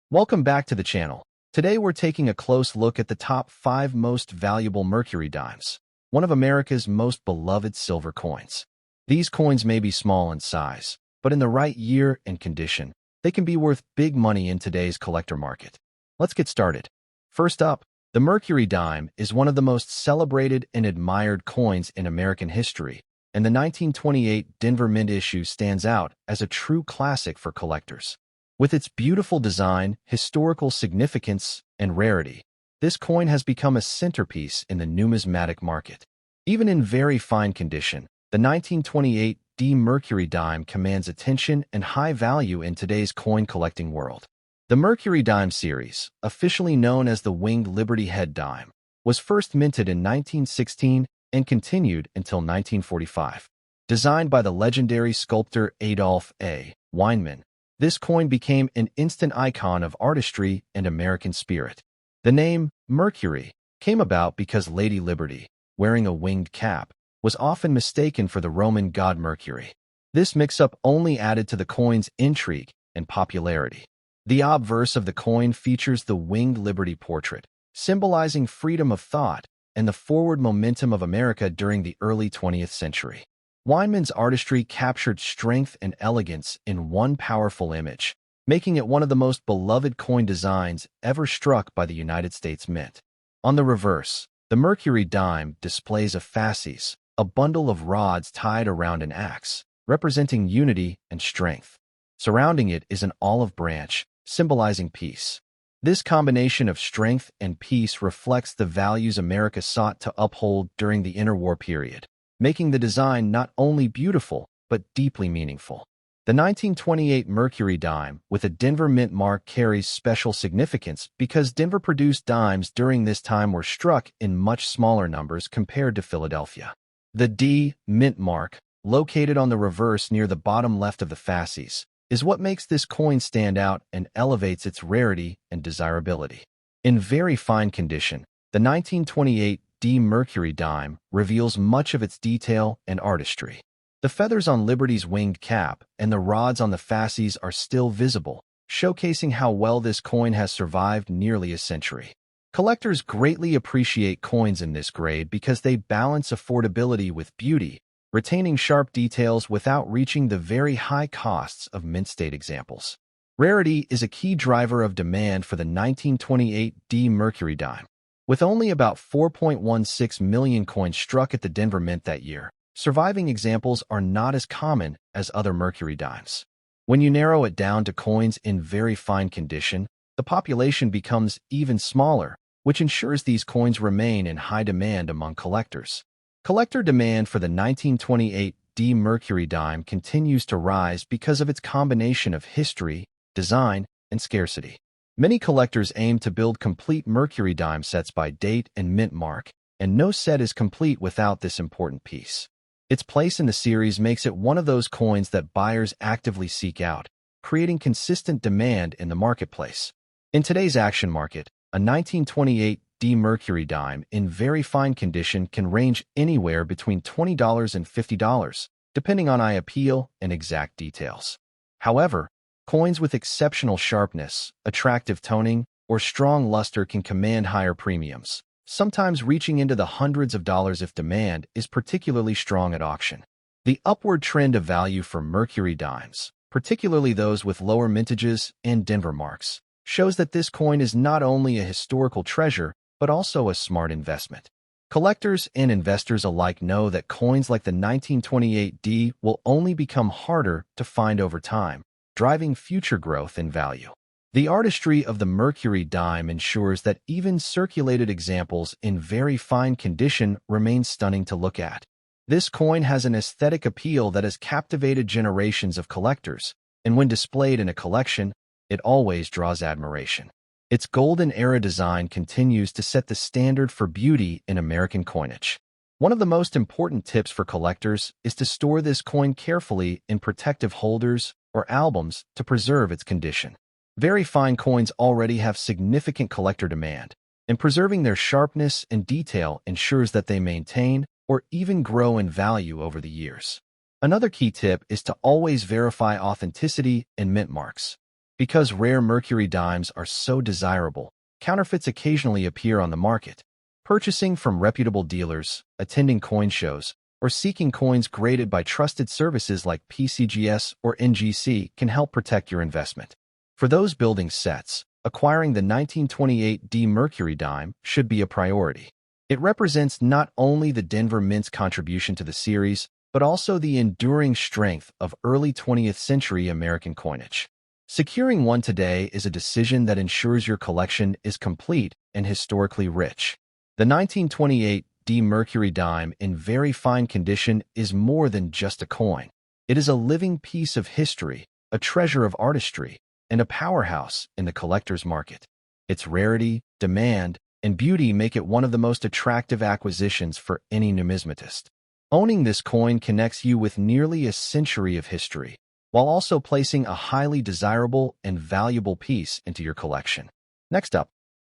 Welcome back to the channel. Today we're taking a close look at the top 5 most valuable Mercury dimes, one of America's most beloved silver coins. These coins may be small in size, but in the right year and condition, they can be worth big money in today's collector market. Let's get started. First up, the Mercury dime is one of the most celebrated and admired coins in American history, and the 1928 Denver Mint issue stands out as a true classic for collectors. With its beautiful design, historical significance, and rarity, this coin has become a centerpiece in the numismatic market. Even in very fine condition, the 1928 Mercury dime commands attention and high value in today's coin collecting world. The Mercury dime series, officially known as the Winged Liberty Head dime, was first minted in 1916 and continued until 1945. Designed by the legendary sculptor Adolph A. Weinman, this coin became an instant icon of artistry and American spirit. The name Mercury came about because Lady Liberty, wearing a winged cap, was often mistaken for the Roman god Mercury. This mix-up only added to the coin's intrigue and popularity. The obverse of the coin features the Winged Liberty portrait, symbolizing freedom of thought and the forward momentum of America during the early 20th century. Weinman's artistry captured strength and elegance in one powerful image, making it one of the most beloved coin designs ever struck by the United States Mint. On the reverse, the Mercury dime displays a fasces, a bundle of rods tied around an axe, representing unity and strength. Surrounding it is an olive branch, symbolizing peace. This combination of strength and peace reflects the values America sought to uphold during the interwar period, making the design not only beautiful, but deeply meaningful. The 1928 Mercury dime with a Denver Mint mark carries special significance because Denver produced dimes during this time were struck in much smaller numbers compared to Philadelphia. The D Mint mark, located on the reverse near the bottom left of the fasces, is what makes this coin stand out and elevates its rarity and desirability. In very fine condition, the 1928 Mercury dime reveals much of its detail and artistry. The feathers on Liberty's winged cap and the rods on the fasces are still visible, showcasing how well this coin has survived nearly a century. Collectors greatly appreciate coins in this grade because they balance affordability with beauty, retaining sharp details without reaching the very high costs of mint state examples. Rarity is a key driver of demand for the 1928 Mercury dime. With only about 4.16 million coins struck at the Denver Mint that year, surviving examples are not as common as other Mercury dimes. When you narrow it down to coins in very fine condition, the population becomes even smaller, which ensures these coins remain in high demand among collectors. Collector demand for the 1928 Mercury dime continues to rise because of its combination of history, design, and scarcity. Many collectors aim to build complete Mercury dime sets by date and mint mark, and no set is complete without this important piece. Its place in the series makes it one of those coins that buyers actively seek out, creating consistent demand in the marketplace. In today's action market, a 1928 Mercury dime in very fine condition can range anywhere between $20 and $50, depending on eye appeal and exact details. However, coins with exceptional sharpness, attractive toning, or strong luster can command higher premiums, sometimes reaching into the hundreds of dollars if demand is particularly strong at auction. The upward trend of value for Mercury dimes, particularly those with lower mintages and Denver marks, shows that this coin is not only a historical treasure, but also a smart investment. Collectors and investors alike know that coins like the 1928 will only become harder to find over time, driving future growth in value. The artistry of the Mercury dime ensures that even circulated examples in very fine condition remain stunning to look at. This coin has an aesthetic appeal that has captivated generations of collectors, and when displayed in a collection, it always draws admiration. Its golden era design continues to set the standard for beauty in American coinage. One of the most important tips for collectors is to store this coin carefully in protective holders or albums to preserve its condition. Very fine coins already have significant collector demand, and preserving their sharpness and detail ensures that they maintain or even grow in value over the years. Another key tip is to always verify authenticity and mint marks. Because rare Mercury dimes are so desirable, counterfeits occasionally appear on the market. Purchasing from reputable dealers, attending coin shows, or seeking coins graded by trusted services like PCGS or NGC can help protect your investment. For those building sets, acquiring the 1928 D Mercury dime should be a priority. It represents not only the Denver Mint's contribution to the series, but also the enduring strength of early 20th century American coinage. Securing one today is a decision that ensures your collection is complete and historically rich. The 1928 D Mercury dime in very fine condition is more than just a coin. It is a living piece of history, a treasure of artistry, and a powerhouse in the collector's market. Its rarity, demand, and beauty make it one of the most attractive acquisitions for any numismatist. Owning this coin connects you with nearly a century of history, while also placing a highly desirable and valuable piece into your collection. Next up,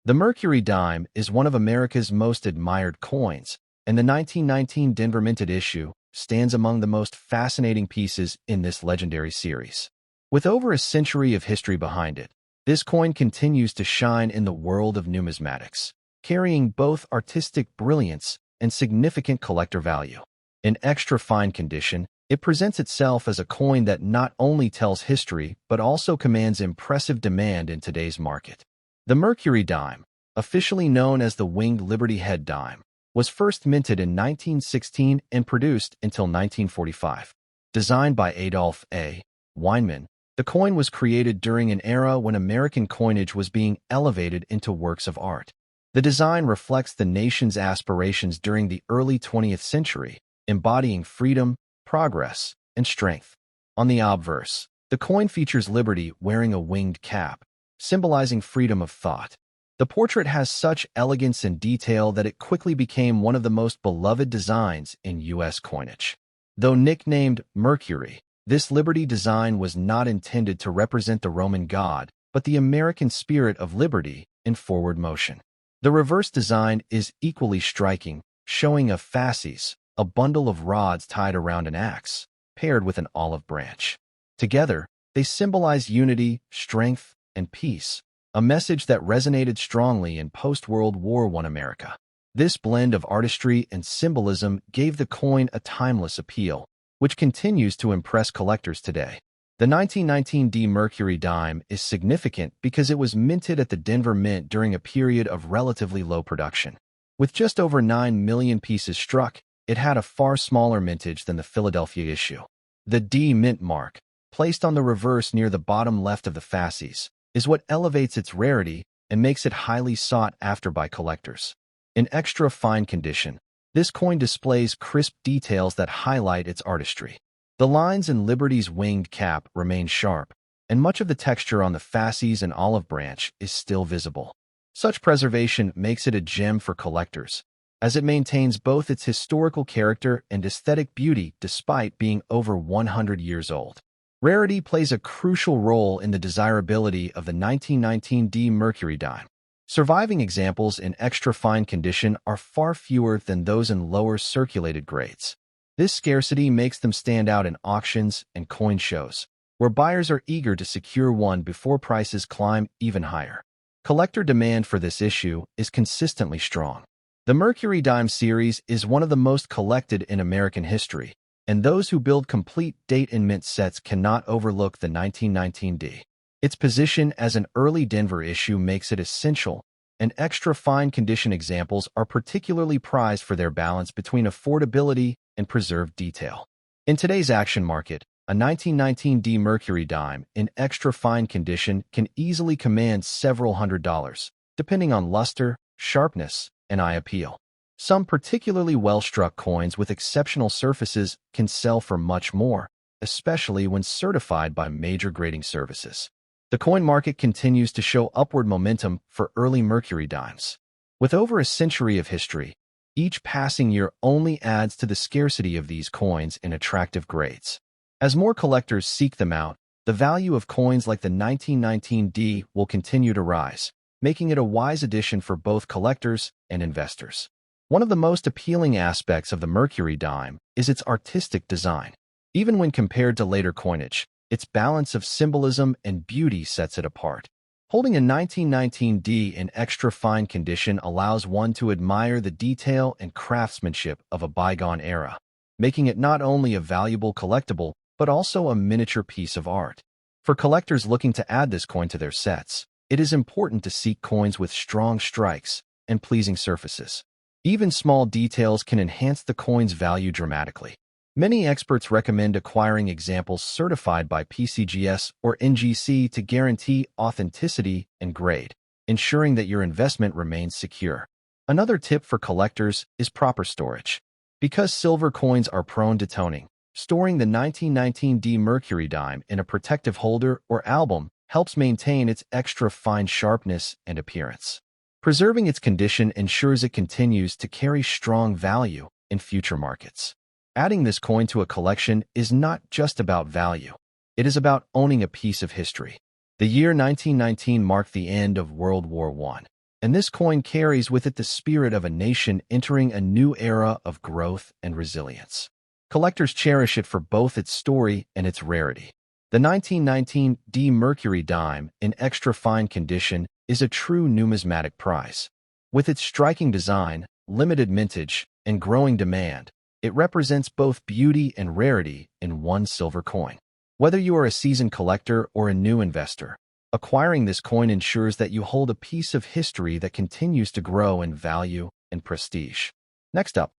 the Mercury dime is one of America's most admired coins, and the 1919 Denver Minted issue stands among the most fascinating pieces in this legendary series. With over a century of history behind it, this coin continues to shine in the world of numismatics, carrying both artistic brilliance and significant collector value. In extra fine condition, it presents itself as a coin that not only tells history but also commands impressive demand in today's market. The Mercury dime, officially known as the Winged Liberty Head dime, was first minted in 1916 and produced until 1945. Designed by Adolph A. Weinman, the coin was created during an era when American coinage was being elevated into works of art. The design reflects the nation's aspirations during the early 20th century, embodying freedom, progress, and strength. On the obverse, the coin features Liberty wearing a winged cap, symbolizing freedom of thought. The portrait has such elegance and detail that it quickly became one of the most beloved designs in U.S. coinage. Though nicknamed Mercury, this Liberty design was not intended to represent the Roman god, but the American spirit of liberty in forward motion. The reverse design is equally striking, showing a fasces, a bundle of rods tied around an axe, paired with an olive branch. Together, they symbolize unity, strength, and peace, a message that resonated strongly in post-World War I America. This blend of artistry and symbolism gave the coin a timeless appeal, which continues to impress collectors today. The 1919 D Mercury dime is significant because it was minted at the Denver Mint during a period of relatively low production. With just over 9 million pieces struck, it had a far smaller mintage than the Philadelphia issue. The D Mint mark, placed on the reverse near the bottom left of the fasces, is what elevates its rarity and makes it highly sought after by collectors. In extra fine condition, this coin displays crisp details that highlight its artistry. The lines in Liberty's winged cap remain sharp, and much of the texture on the fasces and olive branch is still visible. Such preservation makes it a gem for collectors, as it maintains both its historical character and aesthetic beauty despite being over 100 years old. Rarity plays a crucial role in the desirability of the 1919 D Mercury dime. Surviving examples in extra fine condition are far fewer than those in lower circulated grades. This scarcity makes them stand out in auctions and coin shows, where buyers are eager to secure one before prices climb even higher. Collector demand for this issue is consistently strong. The Mercury dime series is one of the most collected in American history, and those who build complete date and mint sets cannot overlook the 1919 D. Its position as an early Denver issue makes it essential, and extra fine condition examples are particularly prized for their balance between affordability and preserved detail. In today's action market, a 1919 D Mercury dime in extra fine condition can easily command several $100s, depending on luster, sharpness, and eye appeal. Some particularly well-struck coins with exceptional surfaces can sell for much more, especially when certified by major grading services. The coin market continues to show upward momentum for early Mercury dimes. With over a century of history, each passing year only adds to the scarcity of these coins in attractive grades. As more collectors seek them out, the value of coins like the 1919 D will continue to rise, making it a wise addition for both collectors and investors. One of the most appealing aspects of the Mercury dime is its artistic design. Even when compared to later coinage, Its balance of symbolism and beauty sets it apart. Holding a 1919D in extra fine condition allows one to admire the detail and craftsmanship of a bygone era, making it not only a valuable collectible, but also a miniature piece of art. For collectors looking to add this coin to their sets, it is important to seek coins with strong strikes and pleasing surfaces. Even small details can enhance the coin's value dramatically. Many experts recommend acquiring examples certified by PCGS or NGC to guarantee authenticity and grade, ensuring that your investment remains secure. Another tip for collectors is proper storage. Because silver coins are prone to toning, storing the 1919D Mercury dime in a protective holder or album helps maintain its extra fine sharpness and appearance. Preserving its condition ensures it continues to carry strong value in future markets. Adding this coin to a collection is not just about value. It is about owning a piece of history. The year 1919 marked the end of World War I, and this coin carries with it the spirit of a nation entering a new era of growth and resilience. Collectors cherish it for both its story and its rarity. The 1919D Mercury dime, in extra fine condition, is a true numismatic prize. With its striking design, limited mintage, and growing demand, it represents both beauty and rarity in one silver coin. Whether you are a seasoned collector or a new investor, acquiring this coin ensures that you hold a piece of history that continues to grow in value and prestige. Next up,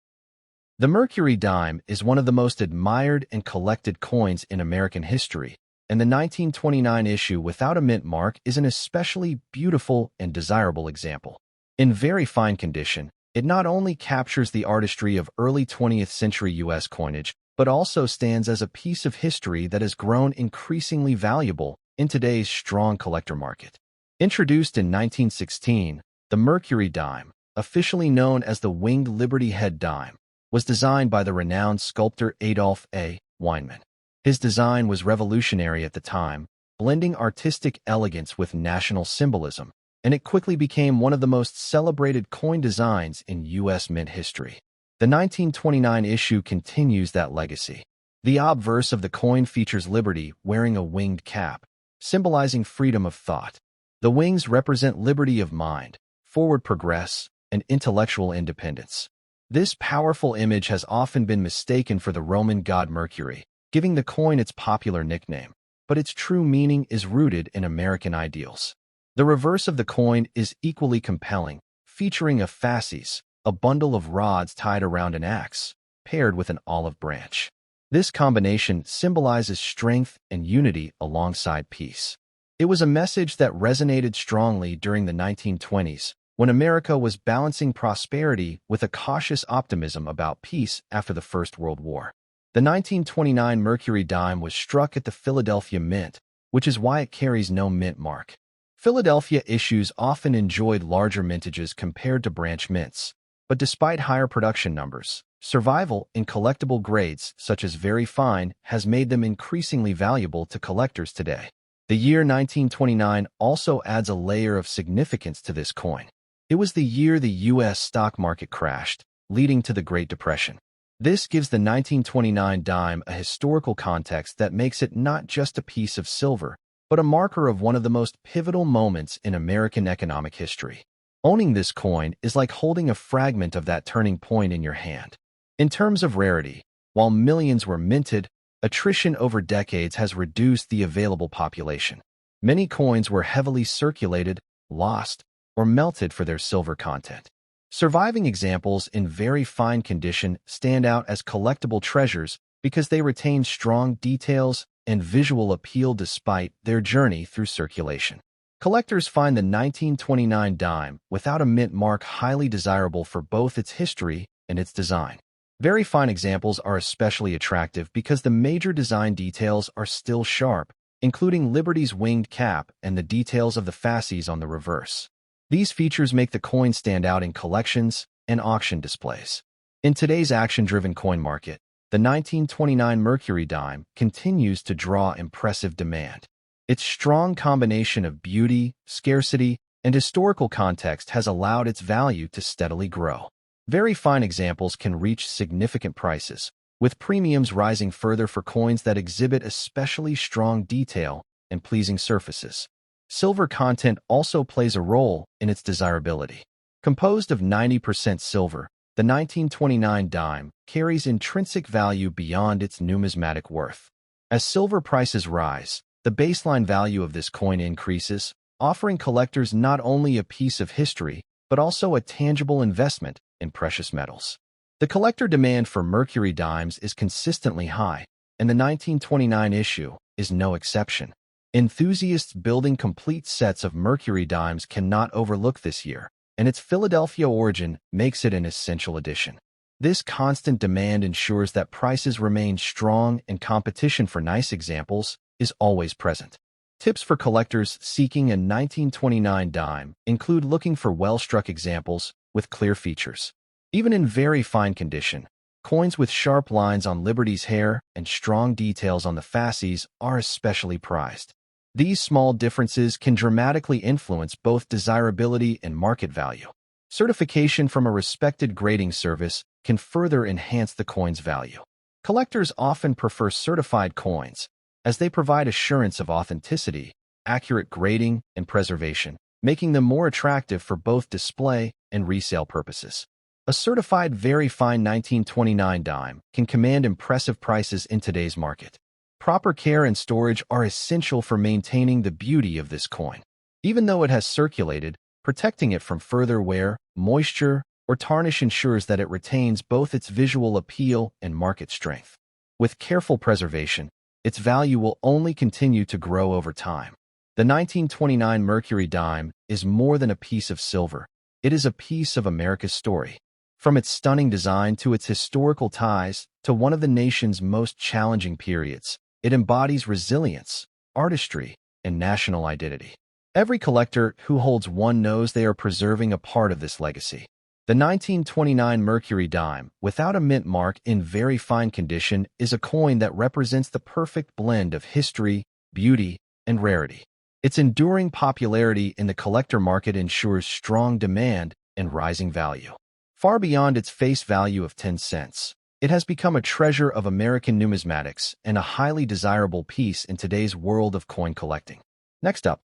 the Mercury dime is one of the most admired and collected coins in American history, and the 1929 issue without a mint mark is an especially beautiful and desirable example. In very fine condition, it not only captures the artistry of early 20th century U.S. coinage, but also stands as a piece of history that has grown increasingly valuable in today's strong collector market. Introduced in 1916, the Mercury dime, officially known as the Winged Liberty Head dime, was designed by the renowned sculptor Adolf A. Weinman. His design was revolutionary at the time, blending artistic elegance with national symbolism, and it quickly became one of the most celebrated coin designs in U.S. mint history. The 1929 issue continues that legacy. The obverse of the coin features Liberty wearing a winged cap, symbolizing freedom of thought. The wings represent liberty of mind, forward progress, and intellectual independence. This powerful image has often been mistaken for the Roman god Mercury, giving the coin its popular nickname, but its true meaning is rooted in American ideals. The reverse of the coin is equally compelling, featuring a fasces, a bundle of rods tied around an axe, paired with an olive branch. This combination symbolizes strength and unity alongside peace. It was a message that resonated strongly during the 1920s, when America was balancing prosperity with a cautious optimism about peace after the First World War. The 1929 Mercury dime was struck at the Philadelphia Mint, which is why it carries no mint mark. Philadelphia issues often enjoyed larger mintages compared to branch mints, but despite higher production numbers, survival in collectible grades such as very fine has made them increasingly valuable to collectors today. The year 1929 also adds a layer of significance to this coin. It was the year the U.S. stock market crashed, leading to the Great Depression. This gives the 1929 dime a historical context that makes it not just a piece of silver, but a marker of one of the most pivotal moments in American economic history. Owning this coin is like holding a fragment of that turning point in your hand. In terms of rarity, while millions were minted, attrition over decades has reduced the available population. Many coins were heavily circulated, lost, or melted for their silver content. Surviving examples in very fine condition stand out as collectible treasures because they retain strong details and visual appeal despite their journey through circulation. Collectors find the 1929 dime without a mint mark highly desirable for both its history and its design. Very fine examples are especially attractive because the major design details are still sharp, including Liberty's winged cap and the details of the fasces on the reverse. These features make the coin stand out in collections and auction displays. In today's action-driven coin market, the 1929 Mercury dime continues to draw impressive demand. Its strong combination of beauty, scarcity, and historical context has allowed its value to steadily grow. Very fine examples can reach significant prices, with premiums rising further for coins that exhibit especially strong detail and pleasing surfaces. Silver content also plays a role in its desirability. Composed of 90% silver, the 1929 dime carries intrinsic value beyond its numismatic worth. As silver prices rise, the baseline value of this coin increases, offering collectors not only a piece of history, but also a tangible investment in precious metals. The collector demand for Mercury dimes is consistently high, and the 1929 issue is no exception. Enthusiasts building complete sets of Mercury dimes cannot overlook this year, and its Philadelphia origin makes it an essential addition. This constant demand ensures that prices remain strong and competition for nice examples is always present. Tips for collectors seeking a 1929 dime include looking for well-struck examples with clear features. Even in very fine condition, coins with sharp lines on Liberty's hair and strong details on the fasces are especially prized. These small differences can dramatically influence both desirability and market value. Certification from a respected grading service can further enhance the coin's value. Collectors often prefer certified coins, as they provide assurance of authenticity, accurate grading, and preservation, making them more attractive for both display and resale purposes. A certified very fine 1929 dime can command impressive prices in today's market. Proper care and storage are essential for maintaining the beauty of this coin. Even though it has circulated, protecting it from further wear, moisture, or tarnish ensures that it retains both its visual appeal and market strength. With careful preservation, its value will only continue to grow over time. The 1929 Mercury dime is more than a piece of silver. It is a piece of America's story. From its stunning design to its historical ties to one of the nation's most challenging periods, it embodies resilience, artistry, and national identity. Every collector who holds one knows they are preserving a part of this legacy. The 1929 Mercury dime, without a mint mark in very fine condition, is a coin that represents the perfect blend of history, beauty, and rarity. Its enduring popularity in the collector market ensures strong demand and rising value. Far beyond its face value of 10 cents, it has become a treasure of American numismatics and a highly desirable piece in today's world of coin collecting. Next up,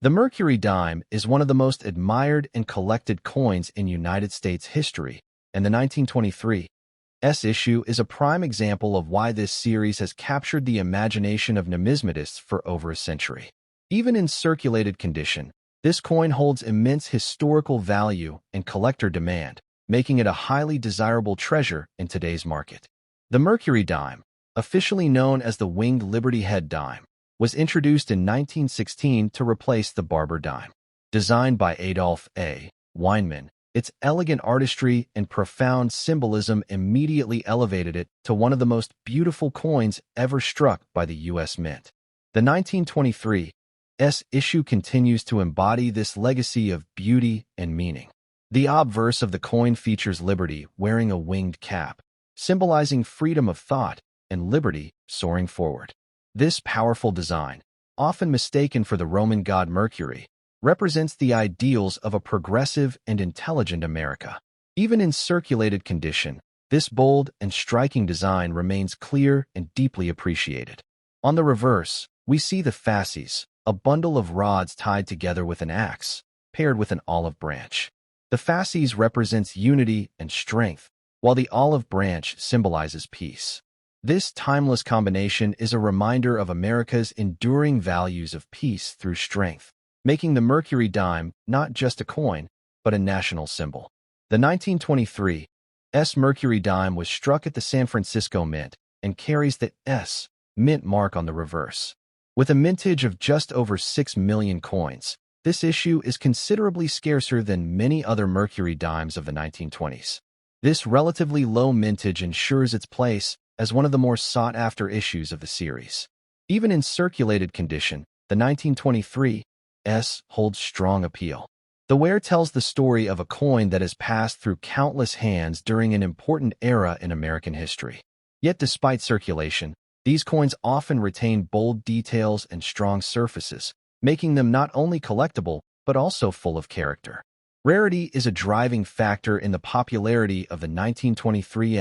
the Mercury dime is one of the most admired and collected coins in United States history, and the 1923 issue is a prime example of why this series has captured the imagination of numismatists for over a century. Even in circulated condition, this coin holds immense historical value and collector demand, making it a highly desirable treasure in today's market. The Mercury dime, officially known as the Winged Liberty Head dime, was introduced in 1916 to replace the Barber dime. Designed by Adolph A. Weinman, its elegant artistry and profound symbolism immediately elevated it to one of the most beautiful coins ever struck by the U.S. Mint. The 1923 issue continues to embody this legacy of beauty and meaning. The obverse of the coin features Liberty wearing a winged cap, symbolizing freedom of thought and liberty soaring forward. This powerful design, often mistaken for the Roman god Mercury, represents the ideals of a progressive and intelligent America. Even in circulated condition, this bold and striking design remains clear and deeply appreciated. On the reverse, we see the fasces, a bundle of rods tied together with an axe, paired with an olive branch. The fasces represents unity and strength, while the olive branch symbolizes peace. This timeless combination is a reminder of America's enduring values of peace through strength, making the Mercury dime not just a coin, but a national symbol. The 1923 Mercury dime was struck at the San Francisco Mint and carries the S mint mark on the reverse. With a mintage of just over 6 million coins, this issue is considerably scarcer than many other Mercury dimes of the 1920s. This relatively low mintage ensures its place as one of the more sought-after issues of the series. Even in circulated condition, the 1923 holds strong appeal. The wear tells the story of a coin that has passed through countless hands during an important era in American history. Yet despite circulation, these coins often retain bold details and strong surfaces, making them not only collectible, but also full of character. Rarity is a driving factor in the popularity of the 1923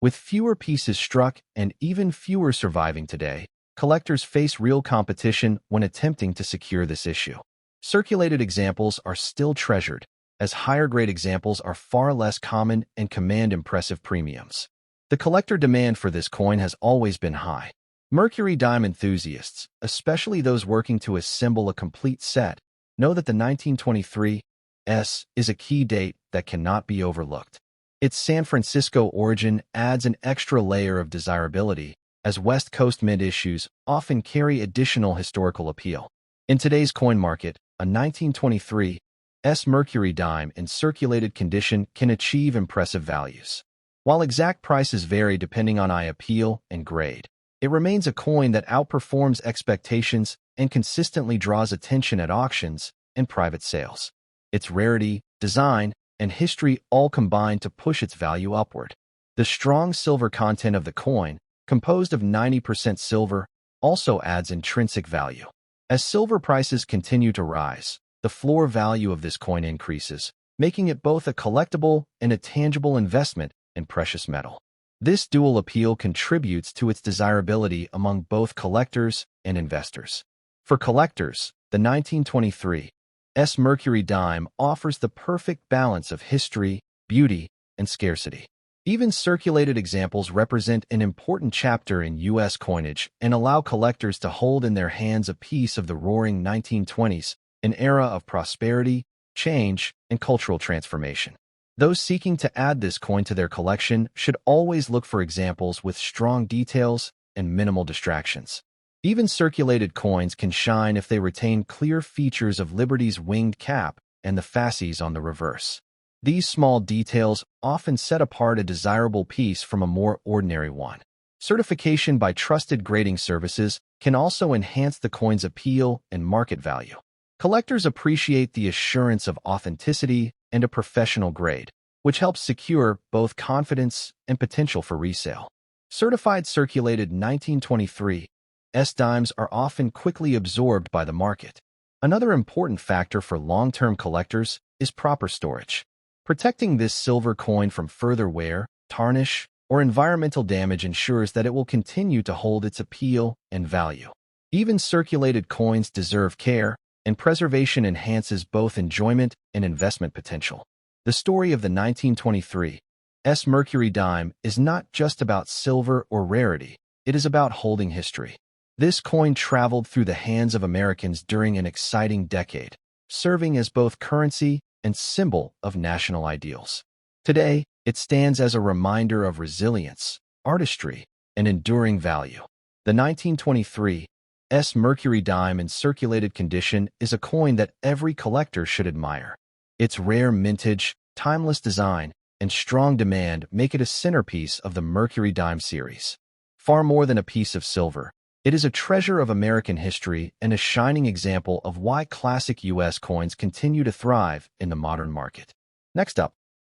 With fewer pieces struck and even fewer surviving today, collectors face real competition when attempting to secure this issue. Circulated examples are still treasured, as higher-grade examples are far less common and command impressive premiums. The collector demand for this coin has always been high. Mercury dime enthusiasts, especially those working to assemble a complete set, know that the 1923 S is a key date that cannot be overlooked. Its San Francisco origin adds an extra layer of desirability, as West Coast mint issues often carry additional historical appeal. In today's coin market, a 1923 S Mercury dime in circulated condition can achieve impressive values. While exact prices vary depending on eye appeal and grade, it remains a coin that outperforms expectations and consistently draws attention at auctions and private sales. Its rarity, design, and history all combine to push its value upward. The strong silver content of the coin, composed of 90% silver, also adds intrinsic value. As silver prices continue to rise, the floor value of this coin increases, making it both a collectible and a tangible investment in precious metal. This dual appeal contributes to its desirability among both collectors and investors. For collectors, the 1923 S Mercury dime offers the perfect balance of history, beauty, and scarcity. Even circulated examples represent an important chapter in U.S. coinage and allow collectors to hold in their hands a piece of the roaring 1920s, an era of prosperity, change, and cultural transformation. Those seeking to add this coin to their collection should always look for examples with strong details and minimal distractions. Even circulated coins can shine if they retain clear features of Liberty's winged cap and the fasces on the reverse. These small details often set apart a desirable piece from a more ordinary one. Certification by trusted grading services can also enhance the coin's appeal and market value. Collectors appreciate the assurance of authenticity and a professional grade, which helps secure both confidence and potential for resale. Certified circulated 1923 S dimes are often quickly absorbed by the market. Another important factor for long-term collectors is proper storage. Protecting this silver coin from further wear, tarnish, or environmental damage ensures that it will continue to hold its appeal and value. Even circulated coins deserve care, and preservation enhances both enjoyment and investment potential. The story of the 1923 S Mercury dime is not just about silver or rarity, it is about holding history. This coin traveled through the hands of Americans during an exciting decade, serving as both currency and symbol of national ideals. Today, it stands as a reminder of resilience, artistry, and enduring value. The 1923 S Mercury dime in circulated condition is a coin that every collector should admire. Its rare mintage, timeless design, and strong demand make it a centerpiece of the Mercury dime series. Far more than a piece of silver, it is a treasure of American history and a shining example of why classic U.S. coins continue to thrive in the modern market. Next up,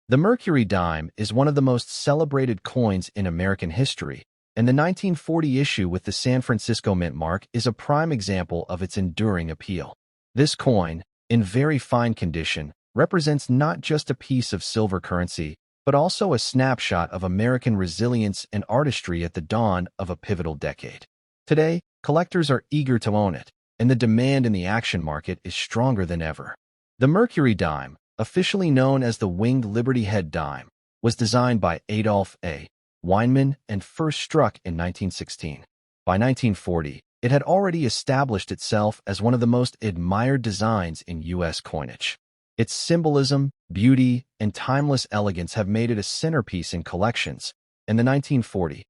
the Mercury dime is one of the most celebrated coins in American history, and the 1940 issue with the San Francisco Mint mark is a prime example of its enduring appeal. This coin, in very fine condition, represents not just a piece of silver currency, but also a snapshot of American resilience and artistry at the dawn of a pivotal decade. Today, collectors are eager to own it, and the demand in the action market is stronger than ever. The Mercury dime, officially known as the Winged Liberty Head dime, was designed by Adolph A. Weinman and first struck in 1916. By 1940, it had already established itself as one of the most admired designs in U.S. coinage. Its symbolism, beauty, and timeless elegance have made it a centerpiece in collections, and the 1940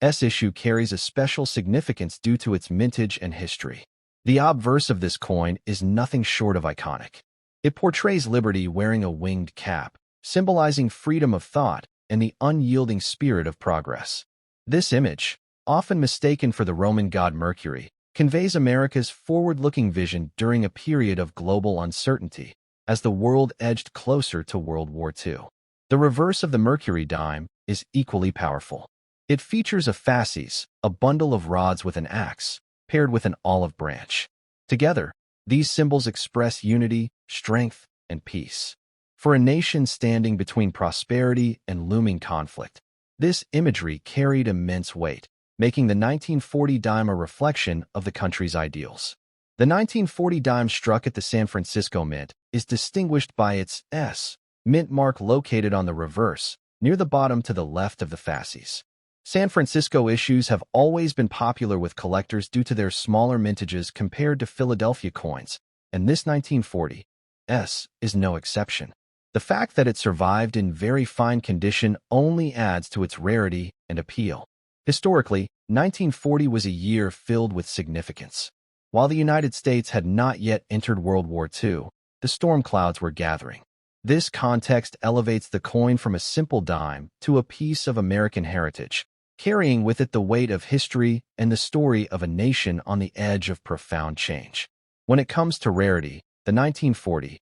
S issue carries a special significance due to its mintage and history. The obverse of this coin is nothing short of iconic. It portrays Liberty wearing a winged cap, symbolizing freedom of thought and the unyielding spirit of progress. This image, often mistaken for the Roman god Mercury, conveys America's forward-looking vision during a period of global uncertainty, as the world edged closer to World War II. The reverse of the Mercury dime is equally powerful. It features a fasces, a bundle of rods with an axe, paired with an olive branch. Together, these symbols express unity, strength, and peace. For a nation standing between prosperity and looming conflict, This imagery carried immense weight, making the 1940 dime a reflection of the country's ideals. The 1940 dime struck at the San Francisco Mint is distinguished by its S mint mark located on the reverse, near the bottom to the left of the fasces. San Francisco issues have always been popular with collectors due to their smaller mintages compared to Philadelphia coins, and this 1940 S is no exception. The fact that it survived in very fine condition only adds to its rarity and appeal. Historically, 1940 was a year filled with significance. While the United States had not yet entered World War II, the storm clouds were gathering. This context elevates the coin from a simple dime to a piece of American heritage, carrying with it the weight of history and the story of a nation on the edge of profound change. When it comes to rarity, the 1940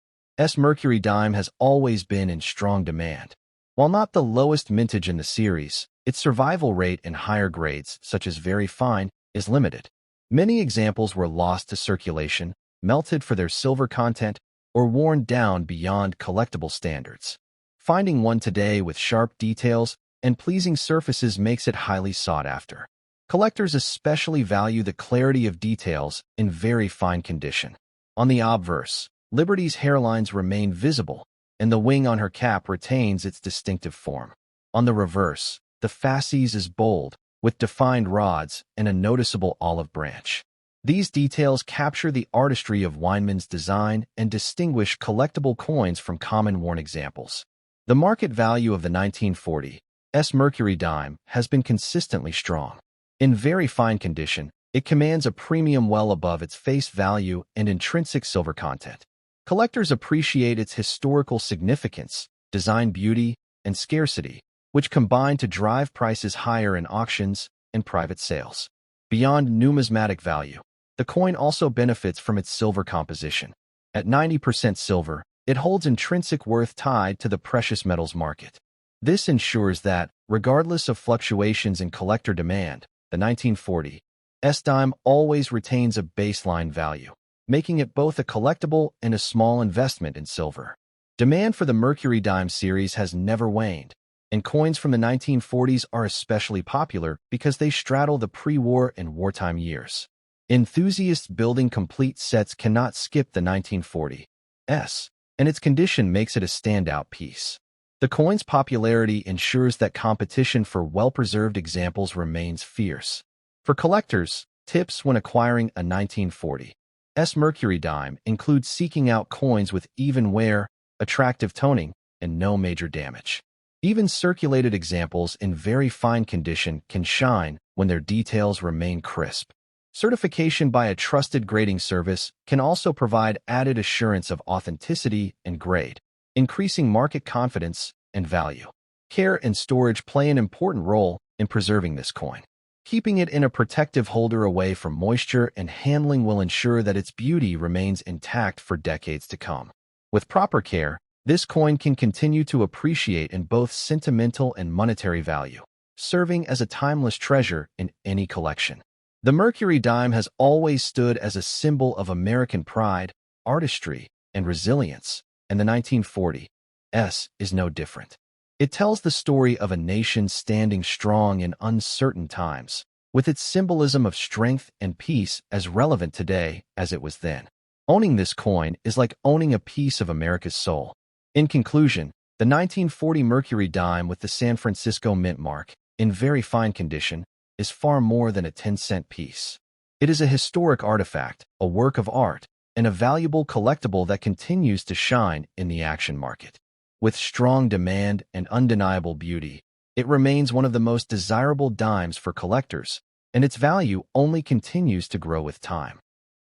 Mercury dime has always been in strong demand. While not the lowest mintage in the series, its survival rate in higher grades, such as very fine, is limited. Many examples were lost to circulation, melted for their silver content, or worn down beyond collectible standards. Finding one today with sharp details and pleasing surfaces makes it highly sought after. Collectors especially value the clarity of details in very fine condition. On the obverse, Liberty's hairlines remain visible, and the wing on her cap retains its distinctive form. On the reverse, the fasces is bold, with defined rods and a noticeable olive branch. These details capture the artistry of Weinmann's design and distinguish collectible coins from common worn examples. The market value of the 1940 Mercury dime has been consistently strong. In very fine condition, it commands a premium well above its face value and intrinsic silver content. Collectors appreciate its historical significance, design beauty, and scarcity, which combine to drive prices higher in auctions and private sales. Beyond numismatic value, the coin also benefits from its silver composition. At 90% silver, it holds intrinsic worth tied to the precious metals market. This ensures that, regardless of fluctuations in collector demand, the 1940 dime always retains a baseline value, making it both a collectible and a small investment in silver. Demand for the Mercury dime series has never waned, and coins from the 1940s are especially popular because they straddle the pre-war and wartime years. Enthusiasts building complete sets cannot skip the 1940 and its condition makes it a standout piece. The coin's popularity ensures that competition for well-preserved examples remains fierce. For collectors, tips when acquiring a 1940 Mercury dime include seeking out coins with even wear, attractive toning, and no major damage. Even circulated examples in very fine condition can shine when their details remain crisp. Certification by a trusted grading service can also provide added assurance of authenticity and grade, increasing market confidence and value. Care and storage play an important role in preserving this coin. Keeping it in a protective holder away from moisture and handling will ensure that its beauty remains intact for decades to come. With proper care, this coin can continue to appreciate in both sentimental and monetary value, serving as a timeless treasure in any collection. The Mercury dime has always stood as a symbol of American pride, artistry, and resilience, and the 1940 is no different. It tells the story of a nation standing strong in uncertain times, with its symbolism of strength and peace as relevant today as it was then. Owning this coin is like owning a piece of America's soul. In conclusion, the 1940 Mercury dime with the San Francisco Mint mark, in very fine condition, is far more than a 10-cent piece. It is a historic artifact, a work of art, and a valuable collectible that continues to shine in the action market. With strong demand and undeniable beauty, it remains one of the most desirable dimes for collectors, and its value only continues to grow with time.